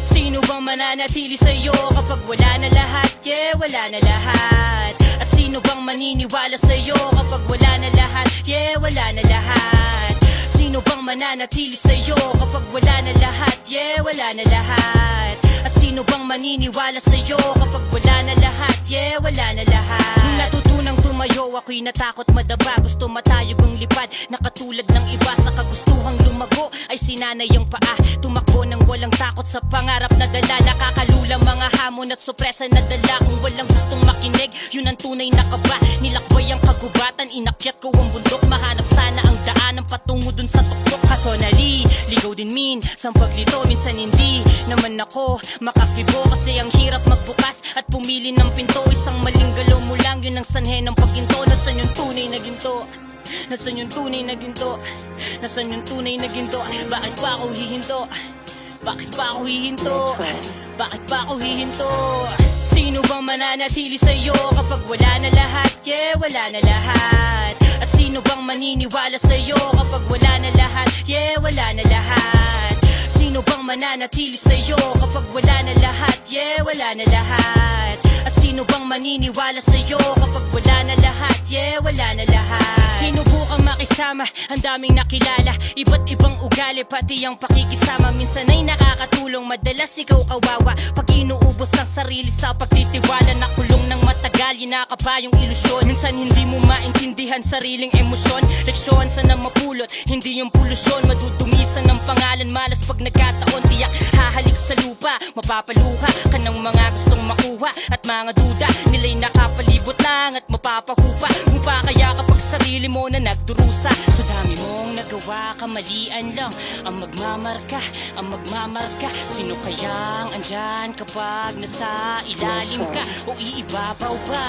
Sino bang mananatili sa'yo kapag wala na lahat? Yeah, wala na lahat. At sino bang maniniwala sa'yo kapag wala na lahat? Yeah, wala na lahat. Sino bang mananatili sa'yo kapag wala na lahat? Yeah, wala na lahat. At sino bang maniniwala sa'yo kapag wala na lahat? Yeah, wala na lahat. Nung natutunang tumayo, ako'y natakot madaba. Gusto matayog ang lipad, nakatulad ng iba. Sa kagustuhang lumago ay sinanay ang paa. Tumakbo ng walang takot sa pangarap na dala. Nakakalula mga hamon at sorpresa na dala. Kung walang gustong makinig, yun ang tunay na kaba. Nilakbay ang kagubatan, inakyat ko ang bundok. Mahanap sana ang daan ng patungo dun sa tuktok. Kaso ligaw din sa paglito. Minsan hindi naman ako makakibo, kasi ang hirap magbukas at pumili ng pinto. Isang maling galaw mo lang, yun ang sanhe ng pagginto. Nasaan yung tunay na ginto? Nasaan yung tunay na ginto? Nasaan yung tunay na ginto? Bakit pa ako hihinto? Bakit pa ako hihinto? Bakit pa ako hihinto? Sino bang mananatili sa'yo kapag wala na lahat? Yeah, wala na lahat. At sino bang maniniwala sa'yo kapag wala na lahat? Yeah, wala na lahat. Sino bang mananatili sa'yo kapag wala na lahat? Yeah, wala na lahat. At sino bang maniniwala sa'yo kapag wala na lahat? Yeah, wala na lahat. Sinubukang makisama, ang daming nakilala. Iba't ibang ugali, pati ang pakikisama. Minsan ay nakakatulong, madalas ikaw kawawa. Pag inuubos ng sarili sa pagtitiwala, nakulong ng matagal, yinakapa yung ilusyon. Minsan hindi mo maintindihan sariling emosyon. Leksyon sana mapulot, hindi yung polusyon. Madudumisan ng pangalan, malas pag nagkataon. Tiyak hahalik sa lupa, mapapaluha ka ng mga gustong makuha. At mga duda, nila'y nakapalibot lang at mapapahupa. Mupa kaya kapag sarili mo na nagdurusa. Sa dami mong nagawa, kamalian lang ang magmamarka, ang magmamarka. Sino kayang andyan kapag nasa ilalim ka o iibabaw pa?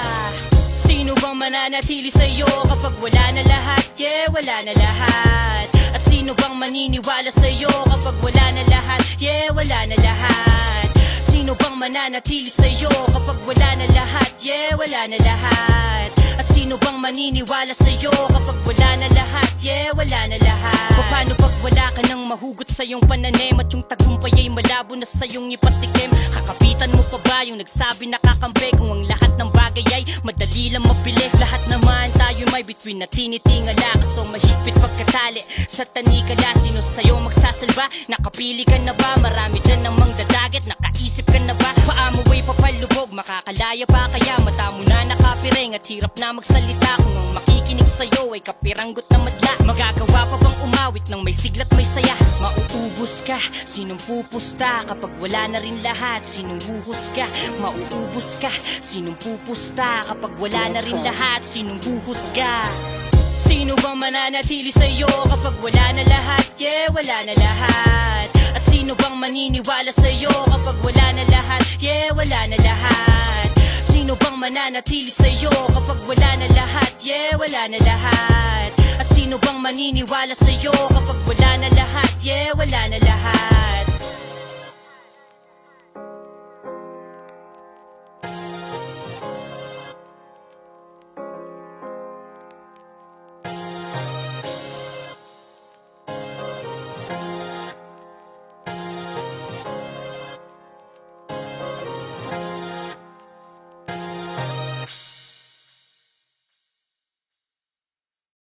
Sino bang mananatili sa'yo kapag wala na lahat? Yeah, wala na lahat. At sino bang maniniwala sa'yo kapag wala na lahat? Yeah, wala na lahat. Sino bang mananatili sa'yo kapag wala na lahat? Yeah, wala na lahat. At sino bang maniniwala sa'yo kapag wala na lahat? Yeah, wala na lahat. Paano pag wala ka nang mahugot sa iyong pananim, at yung tagumpay ay malabo na sa iyong ipatikim? Kakapitan mo pa ba yung nagsabi nakakampi? Kung ang lahat ng bagay ay madali lang mabili. Lahat naman tayo may between na tinitingala. Kaso mahigpit pagkatali sa tanikala. Sino sa'yo magsasalba? Nakapili ka na ba? Marami dyan namang dadagat. Nakaisip ka na ba? Paa mo ay papalubog, makakalaya pa kaya? Mata mo na nakapiring at hirap na magsalita. Kung ang makikinig sa'yo ay kapiranggot na madla, magagawa pa bang umawit ng may siglat may saya? Mauubos ka, sinong pupusta kapag wala na rin lahat? Sinong buhos ka, mauubos ka. Sinong pupusta kapag wala na rin lahat? Sinong buhos ka? Sino bang mananatili sa'yo kapag wala na lahat? Yeah, wala na lahat. At sino bang maniniwala sa'yo kapag wala na lahat? Yeah, wala na lahat. Sino bang mananatili sa'yo kapag wala na lahat? Yeah, wala na lahat. At sino bang maniniwala sa'yo kapag wala na lahat? Yeah, wala na lahat.